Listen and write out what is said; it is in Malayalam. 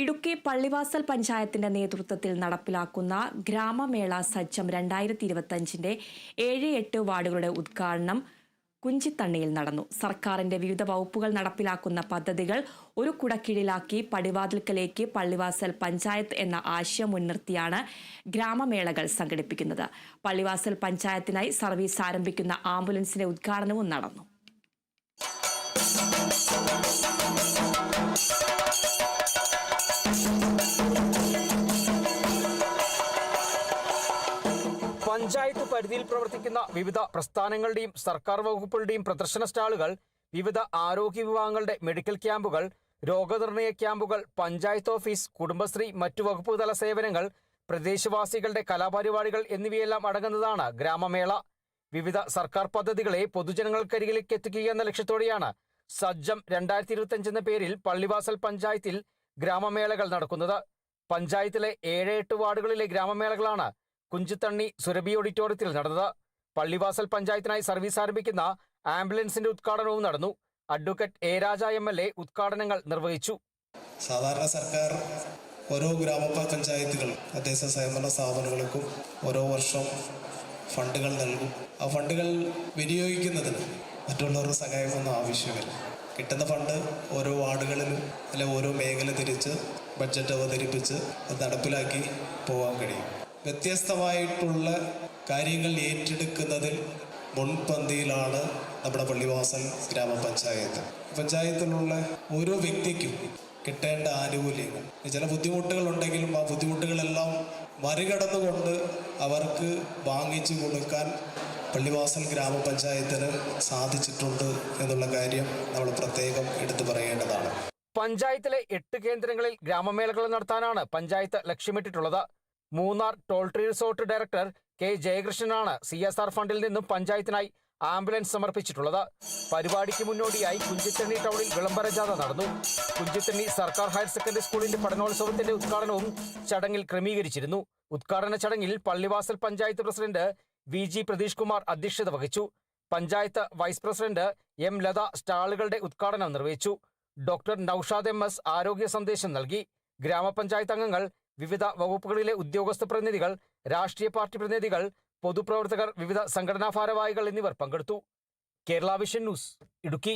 ഇടുക്കി പള്ളിവാസൽ പഞ്ചായത്തിന്റെ നേതൃത്വത്തിൽ നടപ്പിലാക്കുന്ന ഗ്രാമമേള സജ്ജം 2025 7-8 വാർഡുകളുടെ ഉദ്ഘാടനം കുഞ്ചിത്തണ്ണിയിൽ നടന്നു. സർക്കാരിന്റെ വിവിധ വകുപ്പുകൾ നടപ്പിലാക്കുന്ന പദ്ധതികൾ ഒരു കുടക്കീഴിലാക്കി പടിവാതിൽക്കലേക്ക് പള്ളിവാസൽ പഞ്ചായത്ത് എന്ന ആശയം മുൻനിർത്തിയാണ് ഗ്രാമമേളകൾ സംഘടിപ്പിക്കുന്നത്. പള്ളിവാസൽ പഞ്ചായത്തിനായി സർവീസ് ആരംഭിക്കുന്ന ആംബുലൻസിന്റെ ഉദ്ഘാടനവും നടന്നു. പഞ്ചായത്ത് പരിധിയിൽ പ്രവർത്തിക്കുന്ന വിവിധ പ്രസ്ഥാനങ്ങളുടെയും സർക്കാർ വകുപ്പുകളുടെയും പ്രദർശന സ്റ്റാളുകൾ, വിവിധ ആരോഗ്യ വിഭാഗങ്ങളുടെ മെഡിക്കൽ ക്യാമ്പുകൾ, രോഗനിർണയ ക്യാമ്പുകൾ, പഞ്ചായത്ത് ഓഫീസ്, കുടുംബശ്രീ, മറ്റു വകുപ്പ് തല സേവനങ്ങൾ, പ്രദേശവാസികളുടെ കലാപരിപാടികൾ എന്നിവയെല്ലാം അടങ്ങുന്നതാണ് ഗ്രാമമേള. വിവിധ സർക്കാർ പദ്ധതികളെ പൊതുജനങ്ങൾക്കരികിലേക്ക് എത്തിക്കുക എന്ന ലക്ഷ്യത്തോടെയാണ് സജ്ജം 2025 എന്ന പേരിൽ പള്ളിവാസൽ പഞ്ചായത്തിൽ ഗ്രാമമേളകൾ നടക്കുന്നത്. പഞ്ചായത്തിലെ 7-8 വാർഡുകളിലെ ഗ്രാമമേളകളാണ് കുഞ്ചിത്തണ്ണി സുരഭി ഓഡിറ്റോറിയത്തിൽ നടന്നത്. പള്ളിവാസൽ പഞ്ചായത്തിനായി സർവീസ് ആരംഭിക്കുന്ന ആംബുലൻസിന്റെ ഉദ്ഘാടനവും നടന്നു. അഡ്വക്കേറ്റ് എ രാജ MLA ഉദ്ഘാടനങ്ങൾ നിർവഹിച്ചു. സാധാരണ സർക്കാർ ഓരോ ഗ്രാമപഞ്ചായത്തുകൾ തദ്ദേശ സ്വയംഭരണ സ്ഥാപനങ്ങൾക്കും ഓരോ വർഷം ഫണ്ടുകൾ നൽകും. ആ ഫണ്ടുകൾ വിനിയോഗിക്കുന്നതിന് മറ്റുള്ളവരുടെ സഹായമൊന്നും ആവശ്യമില്ല. കിട്ടുന്ന ഫണ്ട് ഓരോ വാർഡുകളിലും അല്ലെ ഓരോ മേഖല തിരിച്ച് ബഡ്ജറ്റ് അവതരിപ്പിച്ച് അത് നടപ്പിലാക്കി പോകാൻ കഴിയും. വ്യത്യസ്തമായിട്ടുള്ള കാര്യങ്ങൾ ഏറ്റെടുക്കുന്നതിൽ മുൻപന്തിയിലാണ് നമ്മുടെ പള്ളിവാസൽ ഗ്രാമപഞ്ചായത്ത്. പഞ്ചായത്തിലുള്ള ഓരോ വ്യക്തിക്കും കിട്ടേണ്ട ആനുകൂല്യങ്ങൾ, ചില ബുദ്ധിമുട്ടുകൾ ഉണ്ടെങ്കിലും ആ ബുദ്ധിമുട്ടുകളെല്ലാം മറികടന്നുകൊണ്ട് അവർക്ക് വാങ്ങിച്ചു കൊടുക്കാൻ പള്ളിവാസൽ ഗ്രാമപഞ്ചായത്തിന് സാധിച്ചിട്ടുണ്ട് എന്നുള്ള കാര്യം നമ്മൾ പ്രത്യേകം എടുത്തു പറയേണ്ടതാണ്. പഞ്ചായത്തിലെ 8 കേന്ദ്രങ്ങളിൽ ഗ്രാമമേളകൾ നടത്താനാണ് പഞ്ചായത്ത് ലക്ഷ്യമിട്ടിട്ടുള്ളത്. Munnar tall tree resort director K ജയകൃഷ്ണനാണ് CSR ഫണ്ടിൽ നിന്നും പഞ്ചായത്തിനായി ആംബുലൻസ് സമർപ്പിച്ചിട്ടുള്ളത്. പരിപാടിക്ക് മുന്നോടിയായി കുഞ്ചിത്തണ്ണി ടൗണിൽ വിളംബര ജാഥ നടന്നു. കുഞ്ചിത്തണ്ണി സർക്കാർ ഹയർ സെക്കൻഡറി സ്കൂളിന്റെ പഠനോത്സവത്തിന്റെ ഉദ്ഘാടനവും ചടങ്ങിൽ ക്രമീകരിച്ചിരുന്നു. ഉദ്ഘാടന ചടങ്ങിൽ പള്ളിവാസൽ പഞ്ചായത്ത് പ്രസിഡന്റ് VG പ്രതീഷ് കുമാർ അധ്യക്ഷത വഹിച്ചു. Panchayat vice president M Latha സ്റ്റാളുകളുടെ ഉദ്ഘാടനം നിർവഹിച്ചു. ഡോക്ടർ നൌഷാദ് MS ആരോഗ്യ സന്ദേശം നൽകി. ഗ്രാമപഞ്ചായത്ത് അംഗങ്ങൾ, വിവിധ വകുപ്പുകളിലെ ഉദ്യോഗസ്ഥ പ്രതിനിധികൾ, രാഷ്ട്രീയ പാർട്ടി പ്രതിനിധികൾ, പൊതുപ്രവർത്തകർ, വിവിധ സംഘടനാ ഭാരവാഹികൾ എന്നിവർ പങ്കെടുത്തു. Kerala vision news, Idukki.